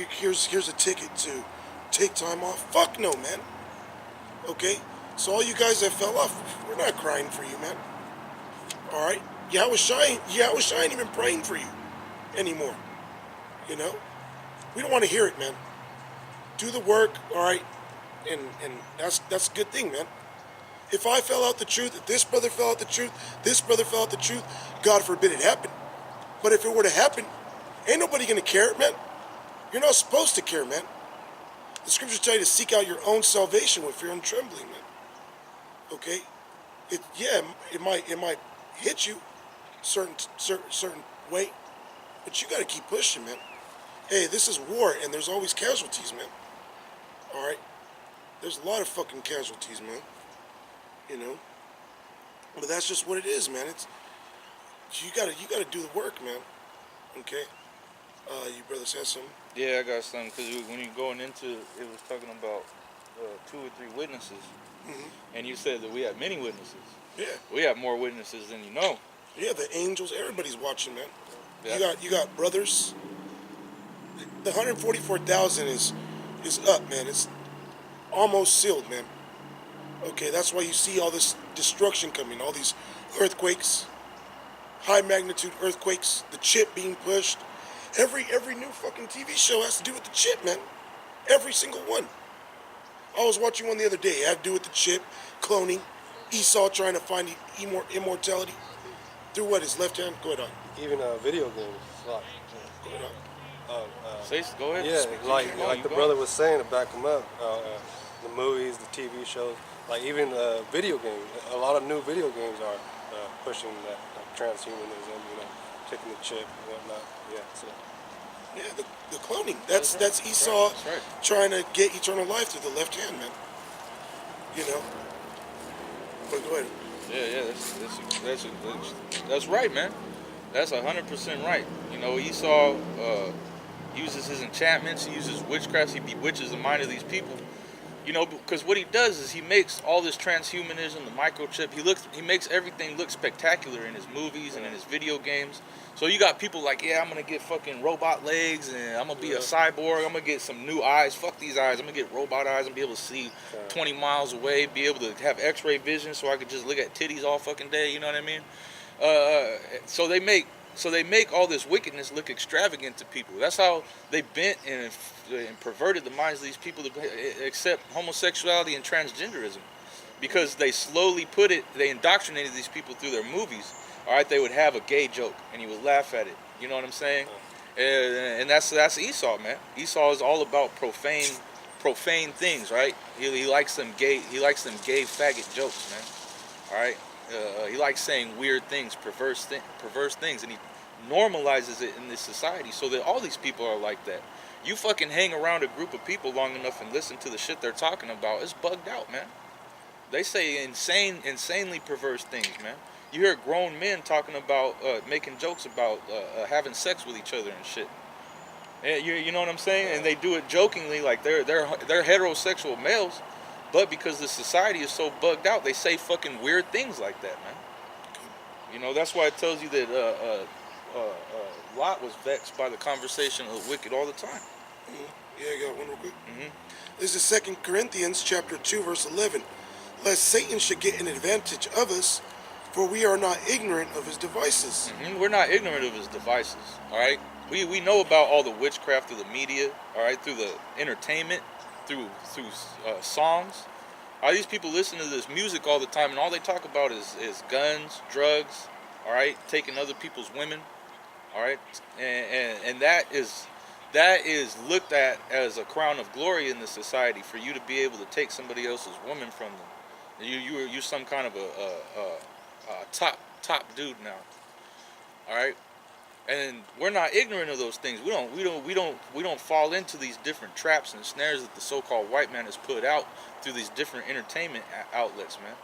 Here's a ticket to take time off. Fuck no, man. Okay? So all you guys that fell off, we're not crying for you, man. Alright? Yahweh Shai ain't even praying for you anymore. You know? We don't want to hear it, man. Do the work, alright? And that's a good thing, man. If I fell out the truth, if this brother fell out the truth, this brother fell out the truth, God forbid it happen. But if it were to happen, ain't nobody gonna care, man. You're not supposed to care, man. The scriptures tell you to seek out your own salvation with fear and trembling, man. Okay? It might hit you certain way, but you gotta keep pushing, man. Hey, this is war, and there's always casualties, man. All right? There's a lot of fucking casualties, man. You know? But that's just what it is, man. You gotta do the work, man. Okay? You brothers have something? Yeah, I got something, because when you're going into it was talking about 2 or 3 witnesses, and you said that we have many witnesses. Yeah. We have more witnesses than you know. Yeah, the angels, everybody's watching, man. Yeah. You got brothers. The 144,000 is up, man. It's almost sealed, man. Okay, that's why you see all this destruction coming, all these earthquakes, high magnitude earthquakes, the chip being pushed. Every new fucking TV show has to do with the chip, man. Every single one. I was watching one the other day. It had to do with the chip, cloning, Esau trying to find immortality through what, his left hand? Go ahead on. Even video games. Like, Go ahead on. Go ahead. yeah, like the brother was saying, to back him up, the movies, the TV shows, like even video games. A lot of new video games are pushing that transhumanism, taking the chip and whatnot. Yeah, so. Yeah, the cloning. That's Esau trying to get eternal life through the left hand, man. You know. But go ahead. Yeah, that's right, man. That's 100% right. Esau uses his enchantments, he uses witchcraft, he bewitches the mind of these people. Because what he does is he makes all this transhumanism, the microchip, he makes everything look spectacular in his movies and in his video games. So you got people like, yeah, I'm going to get fucking robot legs, and I'm going to be a cyborg, I'm going to get some new eyes, fuck these eyes, I'm going to get robot eyes and be able to see 20 miles away, be able to have x-ray vision so I could just look at titties all fucking day, you know what I mean? So they make all this wickedness look extravagant to people. That's how they bent and perverted the minds of these people to accept homosexuality and transgenderism, because they slowly they indoctrinated these people through their movies. All right, they would have a gay joke and he would laugh at it. You know what I'm saying? And that's Esau, man. Esau is all about profane things, right? He likes them gay faggot jokes, man. All right. He likes saying weird things, perverse things, and he normalizes it in this society so that all these people are like that. You fucking hang around a group of people long enough and listen to the shit they're talking about, it's bugged out, man. They say insanely perverse things, man. You hear grown men talking about making jokes about having sex with each other and shit. And you know what I'm saying? And they do it jokingly, like they're heterosexual males. But because the society is so bugged out, they say fucking weird things like that, man. That's why it tells you that Lot was vexed by the conversation of the wicked all the time. Yeah, I got one real quick. This is 2 Corinthians chapter 2, verse 11. Lest Satan should get an advantage of us, for we are not ignorant of his devices. We're not ignorant of his devices, all right? We know about all the witchcraft through the media, all right, through the entertainment, through songs. All these people listen to this music all the time, and all they talk about is guns, drugs, all right, taking other people's women, all right, and that is looked at as a crown of glory in the society, for you to be able to take somebody else's woman from them. You're some kind of a top dude now, all right. And we're not ignorant of those things. We don't fall into these different traps and snares that the so-called white man has put out through these different entertainment outlets, man.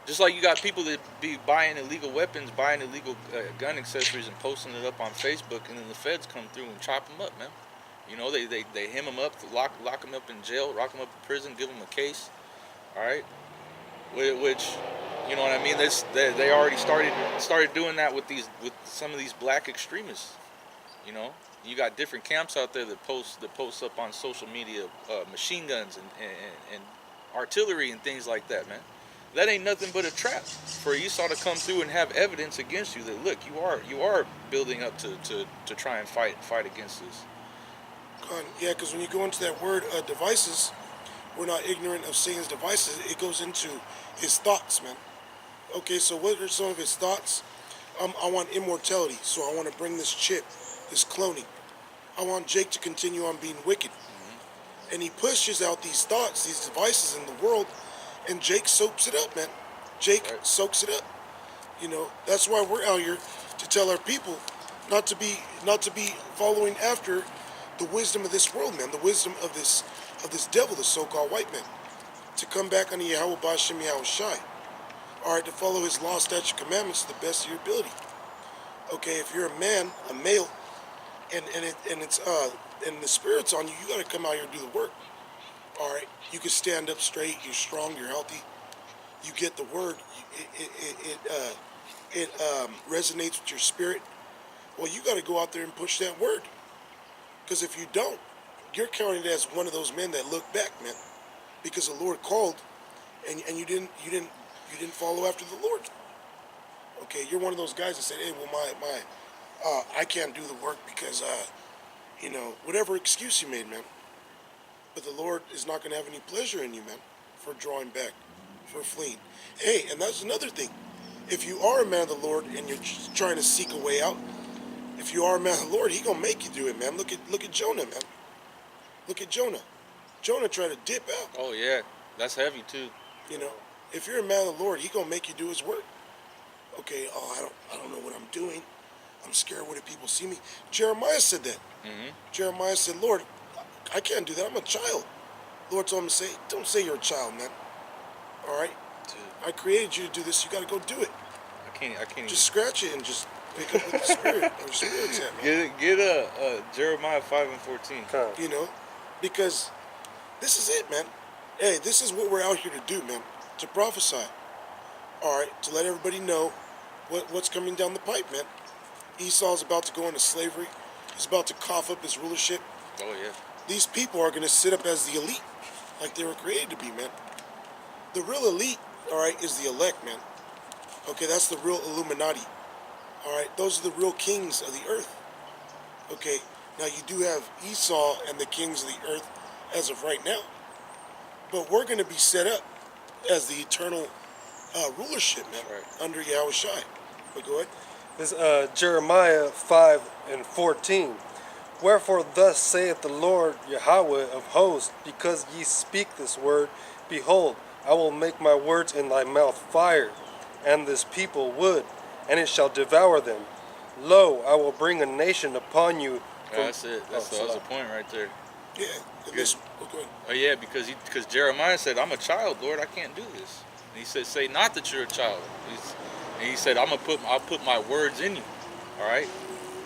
Just like you got people that be buying illegal weapons, buying illegal gun accessories, and posting it up on Facebook, and then the feds come through and chop them up, man. They hem them up, lock them up in jail, lock them up in prison, give them a case, all right. Which, you know what I mean? They already started doing that with some of these black extremists, You got different camps out there that post up on social media machine guns and artillery and things like that, man. That ain't nothing but a trap for Esau to come through and have evidence against you that look, you are building up to try and fight against this. Yeah, because when you go into that word devices, we're not ignorant of Satan's devices. It goes into his thoughts, man. Okay, so what are some of his thoughts? I want immortality, so I want to bring this chip, this cloning. I want Jake to continue on being wicked. And he pushes out these thoughts, these devices in the world, and Jake soaks it up, man. Jake soaks it up. You know, that's why we're out here to tell our people not to be following after the wisdom of this world, man, the wisdom of this devil, the so-called white man, to come back on Yahweh Bashem Yahweh Shai. All right, to follow his law, statute, commandments to the best of your ability. Okay, if you're a man, a male, and the spirit's on you, you got to come out here and do the work. All right, you can stand up straight. You're strong. You're healthy. You get the word. It resonates with your spirit. Well, you got to go out there and push that word. Because if you don't, you're counted as one of those men that look back, man. Because the Lord called, and you didn't follow after the Lord. Okay, you're one of those guys that said, hey, well, I can't do the work because, whatever excuse you made, man. But the Lord is not going to have any pleasure in you, man, for drawing back, for fleeing. Hey, and that's another thing. If you are a man of the Lord and you're trying to seek a way out, if you are a man of the Lord, he gonna make you do it, man. Look at Jonah, man. Look at Jonah. Jonah tried to dip out. Oh yeah, that's heavy too. You know, if you're a man of the Lord, he gonna make you do his work. Okay, I don't know what I'm doing. I'm scared. What if people see me? Jeremiah said that. Mm-hmm. Jeremiah said, Lord, I can't do that. I'm a child. Lord told him to say, don't say you're a child, man. All right? Dude. I created you to do this. You got to go do it. I can't Just scratch it and just pick up with the spirit. Or spirit's at, man. Get Jeremiah 5:14. You know? Because this is it, man. Hey, this is what we're out here to do, man. To prophesy. All right? To let everybody know what's coming down the pipe, man. Esau's about to go into slavery. He's about to cough up his rulership. Oh yeah. These people are going to sit up as the elite, like they were created to be, man. The real elite, all right, is the elect, man. Okay, that's the real Illuminati. All right, those are the real kings of the earth. Okay, now you do have Esau and the kings of the earth as of right now. But we're going to be set up as the eternal rulership, man, under Yahweh Shai. But go ahead. This Jeremiah 5:14. Wherefore thus saith the Lord Yahweh of hosts, because ye speak this word, behold, I will make my words in thy mouth fire, and this people wood, and it shall devour them. Lo, I will bring a nation upon you. That's it. That was the point right there. Yeah. Okay. Oh yeah, because Jeremiah said, "I'm a child, Lord. I can't do this." And he said, "Say not that you're a child." And he said, I'll put my words in you. All right.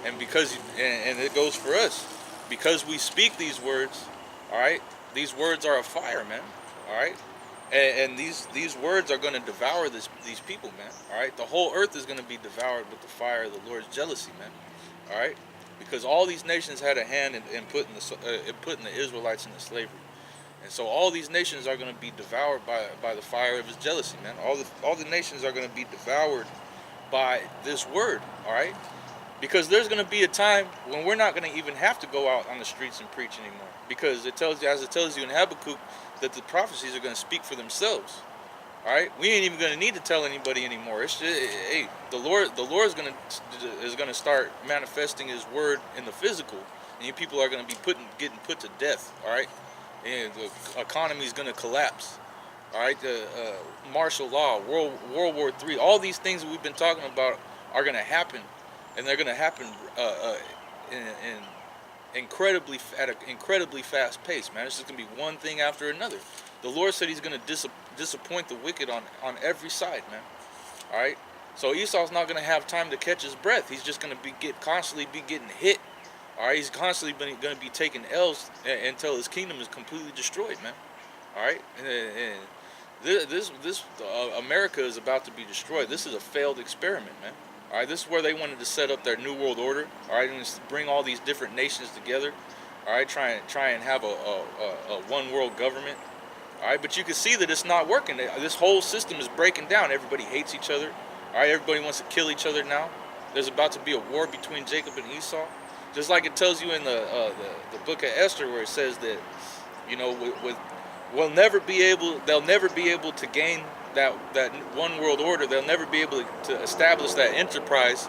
And and it goes for us, because we speak these words, all right. These words are a fire, man. All right, and these words are going to devour these people, man. All right, the whole earth is going to be devoured with the fire of the Lord's jealousy, man. All right, because all these nations had a hand in putting the Israelites into slavery, and so all these nations are going to be devoured by the fire of his jealousy, man. All the nations are going to be devoured by this word, all right. Because there's going to be a time when we're not going to even have to go out on the streets and preach anymore. Because it tells you in Habakkuk, that the prophecies are going to speak for themselves. All right, we ain't even going to need to tell anybody anymore. It's just, hey, the Lord is going to start manifesting His word in the physical, and you people are going to be getting put to death. All right, and the economy is going to collapse. All right, the martial law, World War III, all these things that we've been talking about are going to happen. And they're going to happen at an incredibly fast pace, man. It's just going to be one thing after another. The Lord said He's going to disappoint the wicked on every side, man. All right. So Esau's not going to have time to catch his breath. He's just going to constantly be getting hit. All right. He's constantly going to be taking L's until his kingdom is completely destroyed, man. All right. And this America is about to be destroyed. This is a failed experiment, man. All right, this is where they wanted to set up their new world order. All right, and just bring all these different nations together. All right, try and have a one world government. All right, but you can see that it's not working. This whole system is breaking down. Everybody hates each other. All right, everybody wants to kill each other now. There's about to be a war between Jacob and Esau, just like it tells you in the book of Esther, where it says that, you know, they'll never be able to gain that one world order. They'll never be able to establish that enterprise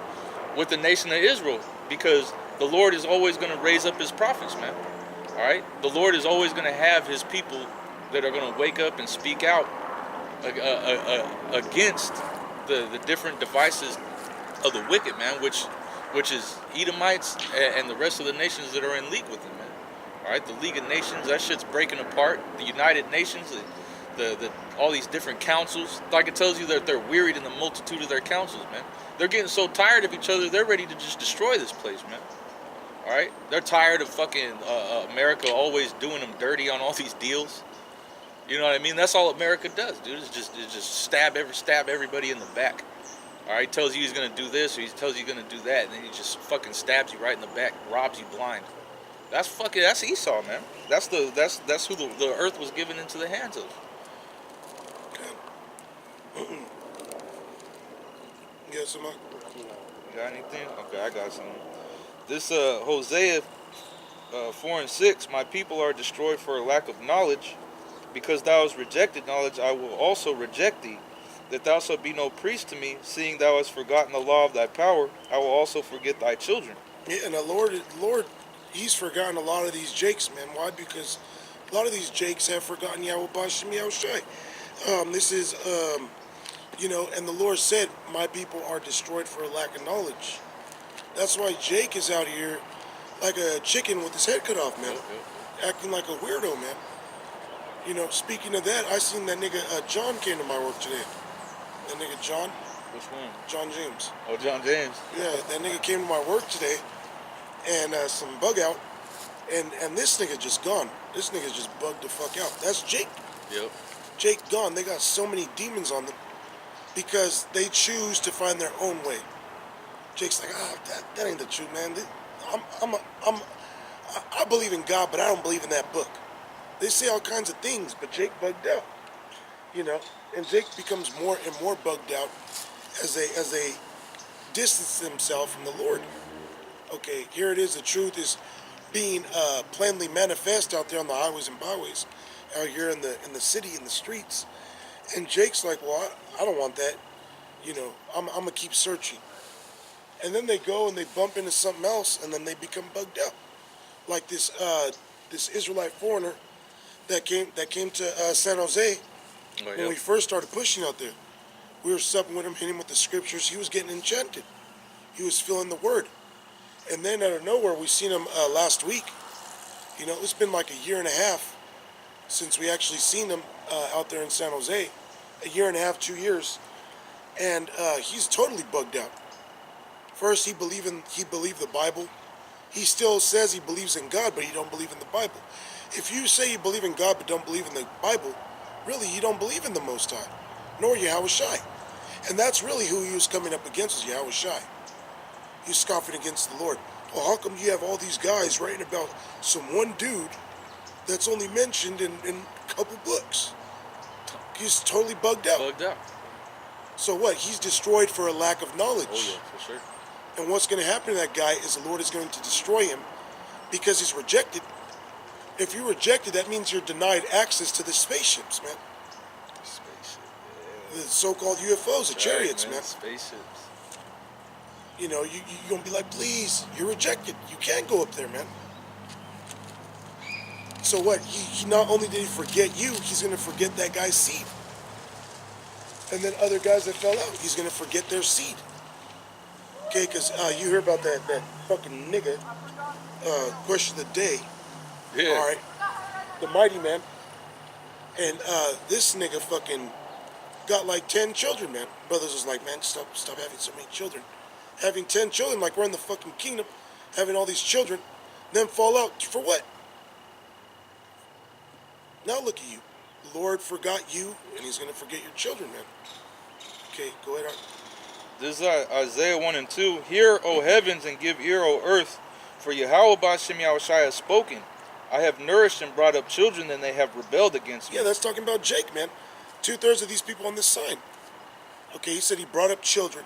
with the nation of Israel, because the Lord is always going to raise up his prophets, man. All right, the Lord is always going to have his people that are going to wake up and speak out against the different devices of the wicked, man, which is Edomites and the rest of the nations that are in league with them, man. All right, the League of Nations, that shit's breaking apart. The United Nations, the all these different councils, like it tells you that they're wearied in the multitude of their councils, man. They're getting so tired of each other, they're ready to just destroy this place, man. All right, they're tired of fucking America always doing them dirty on all these deals. You know what I mean? That's all America does, dude. It's just stab everybody in the back. All right, tells you he's gonna do this, or he tells you he's gonna do that, and then he just fucking stabs you right in the back, robs you blind. That's Esau, man. That's who the earth was given into the hands of. Okay. You got some? You got anything? Okay, I got some. This Hosea 4:6, my people are destroyed for a lack of knowledge. Because thou hast rejected knowledge, I will also reject thee, that thou shalt be no priest to me, seeing thou hast forgotten the law of thy power. I will also forget thy children. Yeah, and the Lord, he's forgotten a lot of these Jakes, man. Why? Because a lot of these Jakes have forgotten Yahweh Bashem Yahushai. This is, you know, and the Lord said, my people are destroyed for a lack of knowledge. That's why Jake is out here like a chicken with his head cut off, man. Acting like a weirdo, man. You know, speaking of that, I seen that nigga John came to my work today. That nigga John. Which one? John James. Oh, John James. Yeah, that nigga came to my work today, and some bug out, and this nigga just gone. This nigga just bugged the fuck out. That's Jake. Yep. Jake gone. They got so many demons on them because they choose to find their own way. Jake's like, that ain't the truth, man. I believe in God, but I don't believe in that book. They say all kinds of things, but Jake bugged out, you know, and Jake becomes more and more bugged out as they distance themselves from the Lord. Okay, here it is. The truth is being plainly manifest out there on the highways and byways, out here in the city, in the streets. And Jake's like, well, I don't want that. You know, I'm gonna keep searching. And then they go and they bump into something else, and then they become bugged out, like this Israelite foreigner that came to San Jose when we first started pushing out there. We were supping with him, hitting him with the scriptures. He was getting enchanted. He was feeling the word. And then out of nowhere, we seen him last week. You know, it's been like a year and a half since we actually seen him out there in San Jose. A year and a half, 2 years. And he's totally bugged out. First, he believed the Bible. He still says he believes in God, but he don't believe in the Bible. If you say you believe in God but don't believe in the Bible, really you don't believe in the Most High, nor Yahweh Shai. And that's really who he was coming up against, was Yahweh Shai. He was scoffing against the Lord. Well, how come you have all these guys writing about some one dude that's only mentioned in a couple books? He's totally bugged out. Bugged out. So what? He's destroyed for a lack of knowledge. Oh yeah, for sure. And what's going to happen to that guy is the Lord is going to destroy him because he's rejected. If you're rejected, that means you're denied access to the spaceships, man. Spaceship, yeah. The so-called UFOs, the chariots, man. Spaceships. You know, you're going to be like, please, you're rejected. You can't go up there, man. So what? He not only did he forget you, he's going to forget that guy's seed. And then other guys that fell out, he's going to forget their seed. Okay, because you hear about that fucking nigga, question of the day. Yeah. All right. The mighty man. And this nigga fucking got like 10 children, man. Brothers was like, man, stop having so many children. Having 10 children, like we're in the fucking kingdom, having all these children, then fall out. For what? Now look at you. The Lord forgot you, and he's going to forget your children, man. Okay, go ahead, Art. This is Isaiah 1 and 2. Hear, O heavens, and give ear, O earth, for Yahweh Bashem Yahushai has spoken. I have nourished and brought up children, and they have rebelled against me. Yeah, that's talking about Jake, man. 2/3 of these people on this sign. Okay, he said he brought up children.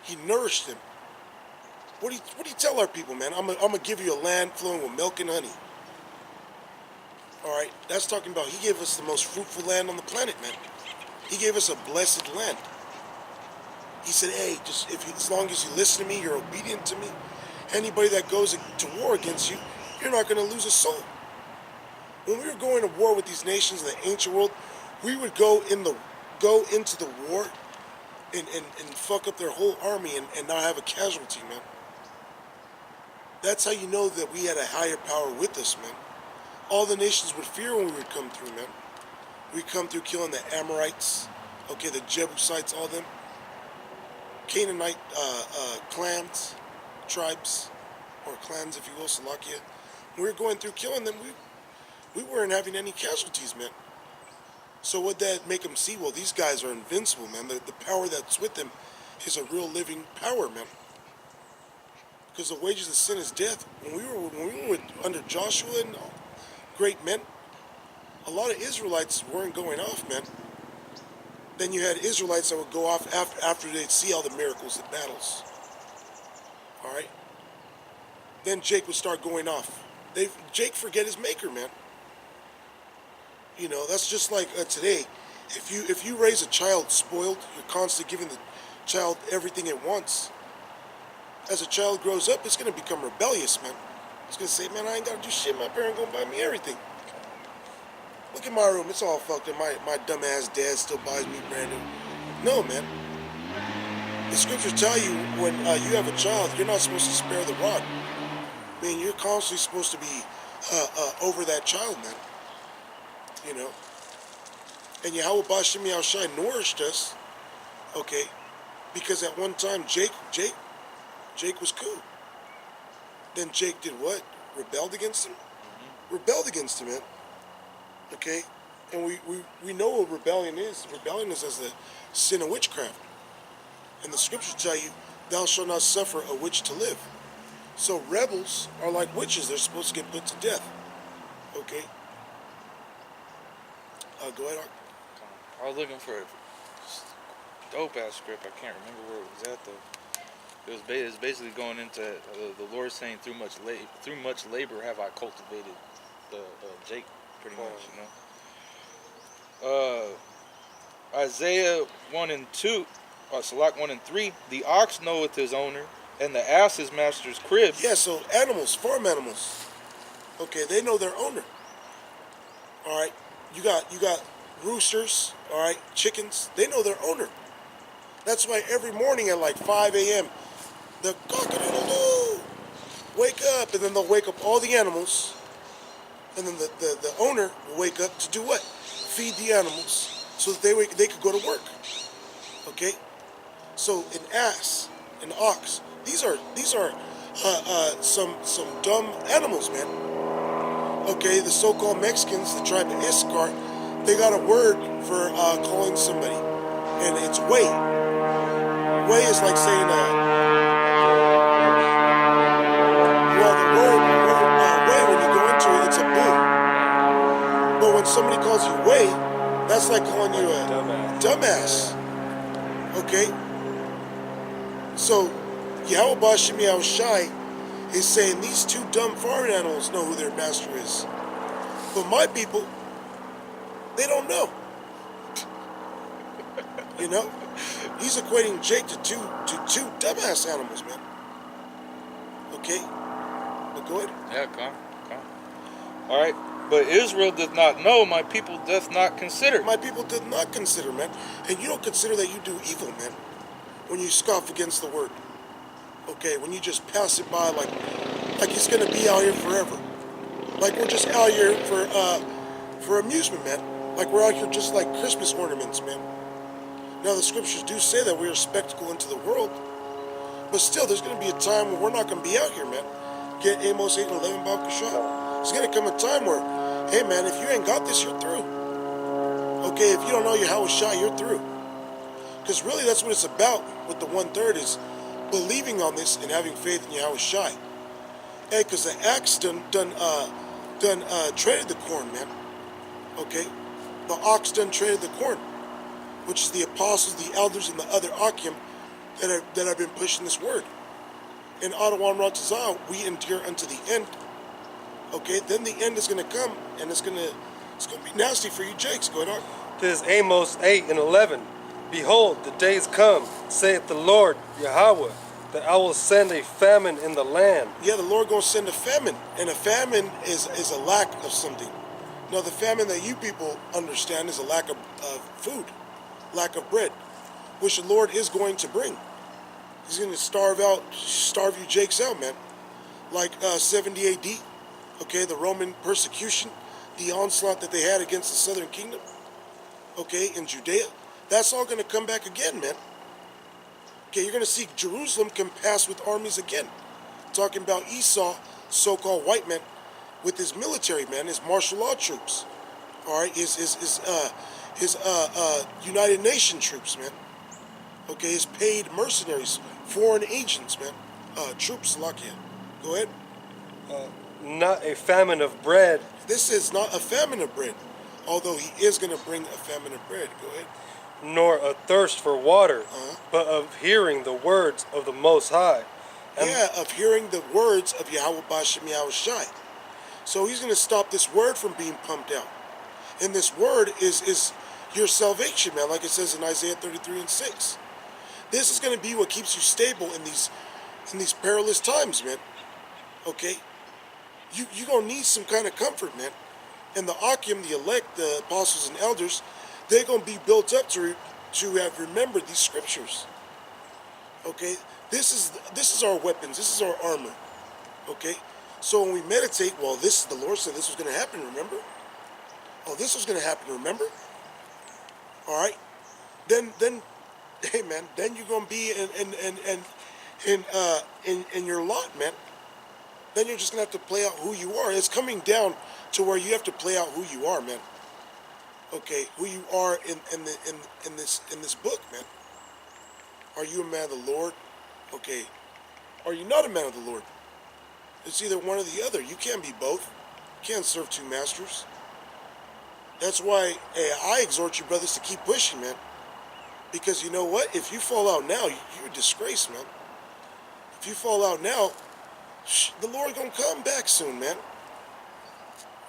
He nourished them. What do you tell our people, man? I'm gonna give you a land flowing with milk and honey. All right, that's talking about he gave us the most fruitful land on the planet, man. He gave us a blessed land. He said, hey, as long as you listen to me, you're obedient to me. Anybody that goes to war against you, you're not going to lose a soul. When we were going to war with these nations in the ancient world, we would go into the war and fuck up their whole army and not have a casualty, man. That's how you know that we had a higher power with us, man. All the nations would fear when we would come through, man. We'd come through killing the Amorites, okay, the Jebusites, all them. Canaanite clans, tribes, or clans, if you will, Salakia. When we were going through killing them, we weren't having any casualties, man. So would that make them see, well, these guys are invincible, man. The power that's with them is a real living power, man. Because the wages of sin is death. When we were under Joshua and great men, a lot of Israelites weren't going off, man. Then you had Israelites that would go off after they'd see all the miracles and battles. All right? Then Jake would start going off. Jake forget his maker, man. You know, that's just like today. If you raise a child spoiled, you're constantly giving the child everything it wants. As a child grows up, it's going to become rebellious, man. It's going to say, man, I ain't got to do shit. My parent going to buy me everything. Look at my room. It's all fucked up. My dumbass dad still buys me brand new. No, man. The scriptures tell you when you have a child, you're not supposed to spare the rod. I mean, you're constantly supposed to be over that child, man. You know? And Yahweh Bashem Yahushai nourished us, okay, because at one time Jake was cool. Then Jake did what? Rebelled against him? Mm-hmm. Rebelled him, man. Okay? And we know what rebellion is. Rebellion is as the sin of witchcraft. And the scriptures tell you, thou shalt not suffer a witch to live. So rebels are like witches. They're supposed to get put to death. Okay? Go ahead, Ark. I was looking for a dope-ass script. I can't remember where it was at, though. It's basically going into the Lord saying, through much labor have I cultivated Jake, pretty much, you know. Isaiah 1 and 2, Salak 1 and 3, the ox knoweth his owner, and the ass his master's crib. Yeah, so animals, farm animals, okay, they know their owner. All right, you got roosters, all right, chickens, they know their owner. That's why every morning at like 5 a.m., the cock-a-doodle-doo, wake up, and then they'll wake up all the animals, and then the owner will wake up to do what? Feed the animals so that they could go to work. Okay? So an ass, an ox, these are some dumb animals, man. Okay, the so-called Mexicans, the tribe of Issachar, they got a word for calling somebody, and it's way. Way is like saying, well, the word way, when you go into it, it's a boo. But when somebody calls you way, that's like calling you a dumbass. Okay? So, Yahweh Bashem Yahushai is saying these two dumb farm animals know who their master is. But my people, they don't know. You know? He's equating Jake to two dumbass animals, man. Okay? But go ahead. Yeah, come. All right. But Israel does not know, my people doth not consider. My people did not consider, man. And you don't consider that you do evil, man. When you scoff against the word. Okay, when you just pass it by like he's gonna be out here forever. Like we're just out here for amusement, man. Like we're out here just like Christmas ornaments, man. Now the scriptures do say that we're a spectacle into the world, but still there's going to be a time when we're not going to be out here, man. Get Amos 8 and 11 Bob Kashah. There's going to come a time where, hey man, if you ain't got this, you're through. Okay, if you don't know your Yahweh Shai, you're through. Because really that's what it's about with the 1/3 is believing on this and having faith in Yahweh Shai. Hey, because the axe done traded the corn, man. Okay? The ox done traded the corn, which is the apostles, the elders, and the other Akim that have been pushing this word. In Adonai Ratazah, we endure unto the end. Okay, then the end is gonna come, and it's gonna be nasty for you, Jakes. Going on. This is Amos 8:11. Behold, the days come, saith the Lord Yahweh, that I will send a famine in the land. Yeah, the Lord gonna send a famine, and a famine is a lack of something. Now, the famine that you people understand is a lack of food, lack of bread, which the Lord is going to bring. He's going to starve you Jakes out, man. Like 70 AD, okay, the Roman persecution, the onslaught that they had against the southern kingdom, okay, in Judea. That's all going to come back again, man. Okay, you're going to see Jerusalem compassed with armies again. Talking about Esau, so-called white man, with his military, man, his martial law troops. All right, his United Nations troops, man. Okay, his paid mercenaries, foreign agents, man. Troops, Lakia. Go ahead. Not a famine of bread, This is not a famine of bread, although he is going to bring a famine of bread. Go ahead. nor a thirst for water, but of hearing the words of the Most High. And Yeah, of hearing the words of Yahweh Bashem Yahweh Shai. So he's going to stop this word from being pumped out. And this word is your salvation, man, like it says in Isaiah 33:6. This is going to be what keeps you stable in these perilous times, man. Okay? You're going to need some kind of comfort, man. And the Akim, the elect, the apostles and elders, they're going to be built up to have remembered these scriptures. Okay? This is our weapons. This is our armor. Okay? So when we meditate, well, the Lord said this was going to happen, remember? Oh, this was going to happen, remember? All right? Then hey, man, then you're going to be in your lot, man. Then you're just going to have to play out who you are. It's coming down to where you have to play out who you are, man. Okay, who you are in this book, man. Are you a man of the Lord? Okay. Are you not a man of the Lord? It's either one or the other. You can't be both. You can't serve two masters. That's why I exhort you, brothers, to keep pushing, man. Because you know what? If you fall out now, you're a disgrace, man. If you fall out now, the Lord gonna come back soon, man.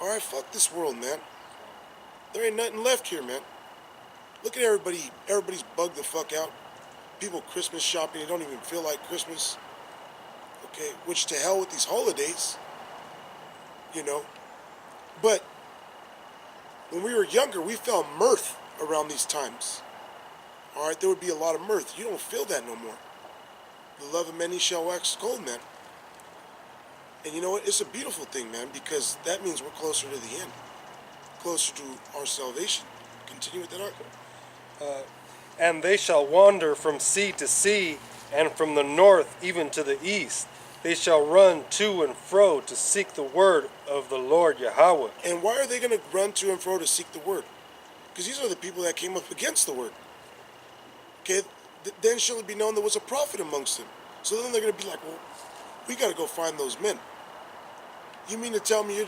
All right, fuck this world, man. There ain't nothing left here, man. Look at everybody. Everybody's bugged the fuck out. People Christmas shopping. They don't even feel like Christmas. Okay, which to hell with these holidays. You know. But when we were younger, we felt mirth around these times. All right, there would be a lot of mirth. You don't feel that no more. The love of many shall wax cold, man. And you know what? It's a beautiful thing, man, because that means we're closer to the end, closer to our salvation. Continue with that article. and they shall wander from sea to sea, and from the north even to the east. They shall run to and fro to seek the word of the Lord Yahweh. And why are they going to run to and fro to seek the word? Because these are the people that came up against the word. Okay, then shall it be known there was a prophet amongst them. So then they're going to be like, well, we got to go find those men. You mean to tell me you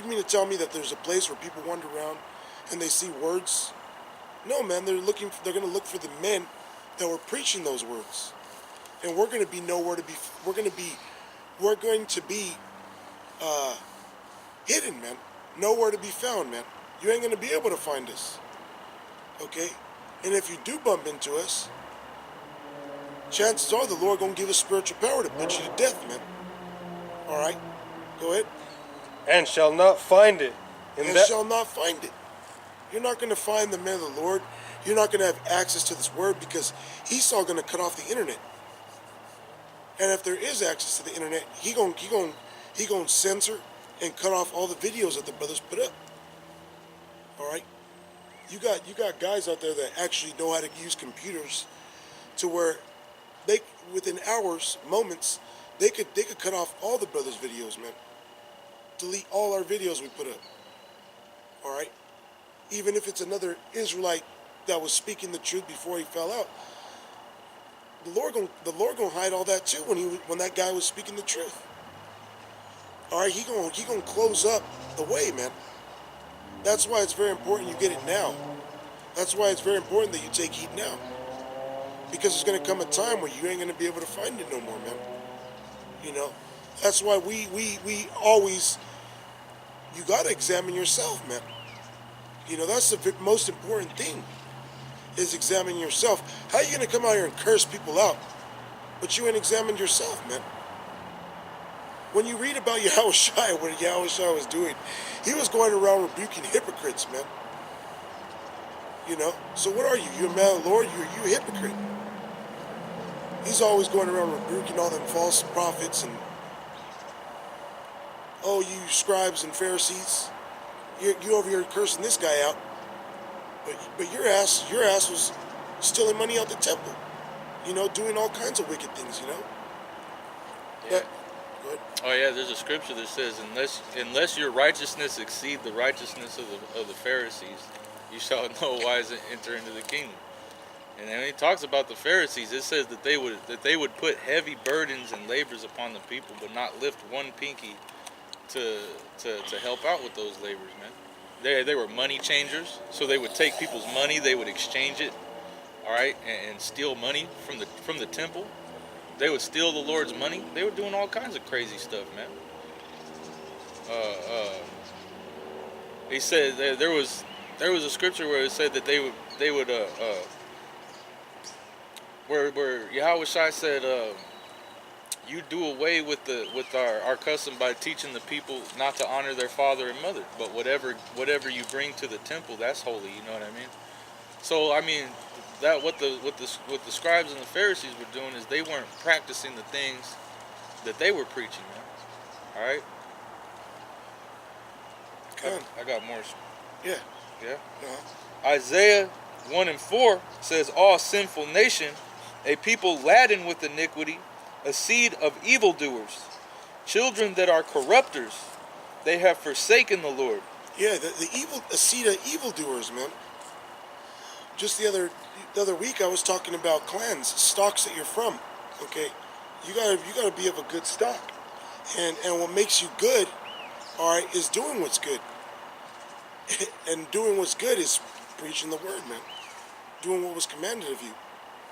mean to tell me that there's a place where people wander around and they see words? No, man, they're going to look for the men that were preaching those words. And we're going to be nowhere to be, we're going to be hidden, man. Nowhere to be found, man. You ain't going to be able to find us. Okay? And if you do bump into us, chances are the Lord going to give us spiritual power to put you to death, man. All right? Go ahead. And shall not find it. Shall not find it. You're not going to find the men of the Lord. You're not going to have access to this word because Esau going to cut off the internet. And if there is access to the internet, he going to censor and cut off all the videos that the brothers put up. All right? You got guys out there that actually know how to use computers to where they within hours, moments, they could cut off all the brothers' videos, man. Delete all our videos we put up. All right? Even if it's another Israelite that was speaking the truth before he fell out. The Lord gonna hide all that too when that guy was speaking the truth. All right, he gonna close up the way, man. That's why it's very important you get it now. That's why it's very important that you take heed now. Because there's gonna come a time where you ain't gonna be able to find it no more, man. You know, that's why we always, you gotta examine yourself, man. You know, that's the most important thing, is examine yourself. How you gonna come out here and curse people out, but you ain't examined yourself, man? When you read about Yahushua, what Yahushua was doing, he was going around rebuking hypocrites, man. You know, so what are you? You're a man of the Lord, you're a hypocrite. He's always going around rebuking all them false prophets and, oh, you scribes and Pharisees, you over here cursing this guy out, but your ass was stealing money out the temple, you know, doing all kinds of wicked things, you know. Yeah. Go ahead. Oh yeah, there's a scripture that says, unless your righteousness exceed the righteousness of the Pharisees, you shall no wise enter into the kingdom. And then when he talks about the Pharisees, it says that they would put heavy burdens and labors upon the people, but not lift one pinky to help out with those labors, man. They were money changers, so they would take people's money, they would exchange it, all right, and steal money from the temple. They would steal the Lord's money. They were doing all kinds of crazy stuff, man. He said there was a scripture where it said that they would where Yahushua said, you do away with our custom by teaching the people not to honor their father and mother, but whatever you bring to the temple, that's holy. You know what I mean? So I mean, that what the scribes and the Pharisees were doing is they weren't practicing the things that they were preaching, man. All right. I got more. Yeah. Yeah. Uh-huh. Isaiah 1:4 says, all sinful nation, a people laden with iniquity, a seed of evildoers, children that are corrupters, they have forsaken the Lord. Yeah, a seed of evildoers, man. Just the other week I was talking about clans, stocks that you're from. Okay, you gotta be of a good stock, and what makes you good, all right, is doing what's good. And doing what's good is preaching the word, man. Doing what was commanded of you.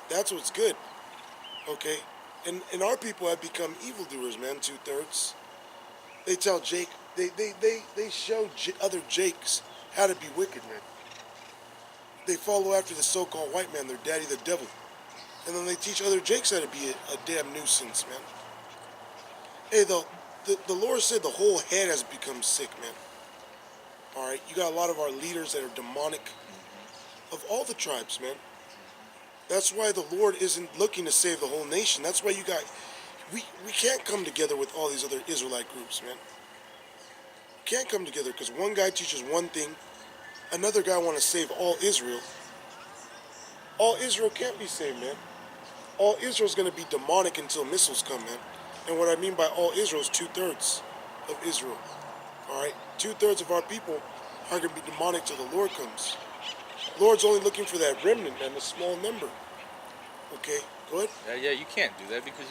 That's what's good. Okay? And our people have become evildoers, man, 2/3. They tell Jake, they show other Jakes how to be wicked, man. They follow after the so-called white man, their daddy the devil. And then they teach other Jakes how to be a damn nuisance, man. Hey, the Lord said the whole head has become sick, man. All right, you got a lot of our leaders that are demonic, of all the tribes, man. That's why the Lord isn't looking to save the whole nation. That's why we can't come together with all these other Israelite groups, man. Can't come together because one guy teaches one thing, another guy want to save all Israel. All Israel can't be saved, man. All Israel's going to be demonic until missiles come, man. And what I mean by all Israel is 2/3 of Israel. All right, 2/3 of our people are going to be demonic till the Lord comes. Lord's only looking for that remnant, man, a small number. Okay, go ahead. Yeah, you can't do that because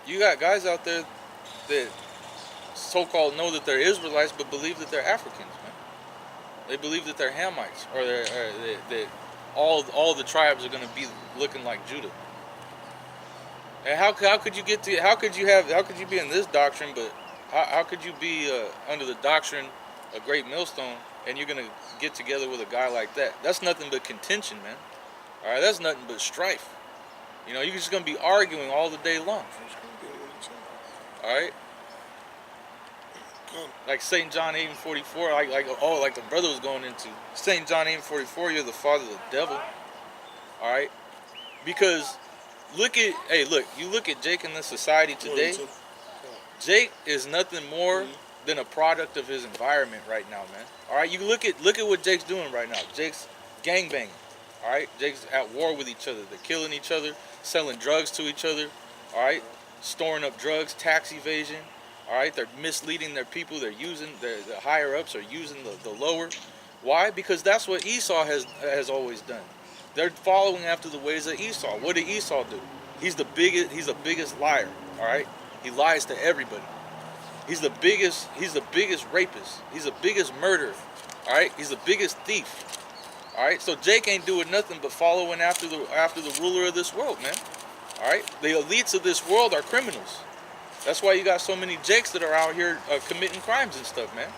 you got guys out there that so-called know that they're Israelites but believe that they're Africans, man. They believe that they're Hamites or that all the tribes are going to be looking like Judah. And how could you be in this doctrine, but how could you be under the doctrine of Great Millstone and you're going to get together with a guy like that? That's nothing but contention, man. All right, that's nothing but strife. You know, you're just going to be arguing all the day long. All right? Like St. John 8:44, like the brother was going into. St. John 8:44, you're the father of the devil. All right? Because you look at Jake in this society today. Jake is nothing more than a product of his environment right now, man. All right, you look at what Jake's doing right now. Jake's gangbanging. All right, Jake's at war with each other. They're killing each other, selling drugs to each other. All right, storing up drugs, tax evasion. All right, they're misleading their people. They're using the higher ups are using the lower. Why? Because that's what Esau has always done. They're following after the ways of Esau. What did Esau do? He's the biggest liar, all right? He lies to everybody. He's the biggest rapist. He's the biggest murderer, all right? He's the biggest thief. All right? So Jake ain't doing nothing but following after the ruler of this world, man. All right? The elites of this world are criminals. That's why you got so many Jakes that are out here committing crimes and stuff, man.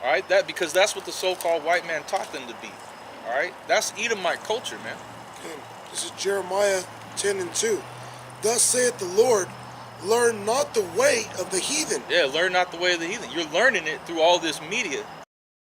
All right? Because that's what the so-called white man taught them to be. All right? That's Edomite culture, man. Okay. This is Jeremiah 10:2. Thus saith the Lord, learn not the way of the heathen. Yeah, learn not the way of the heathen. You're learning it through all this media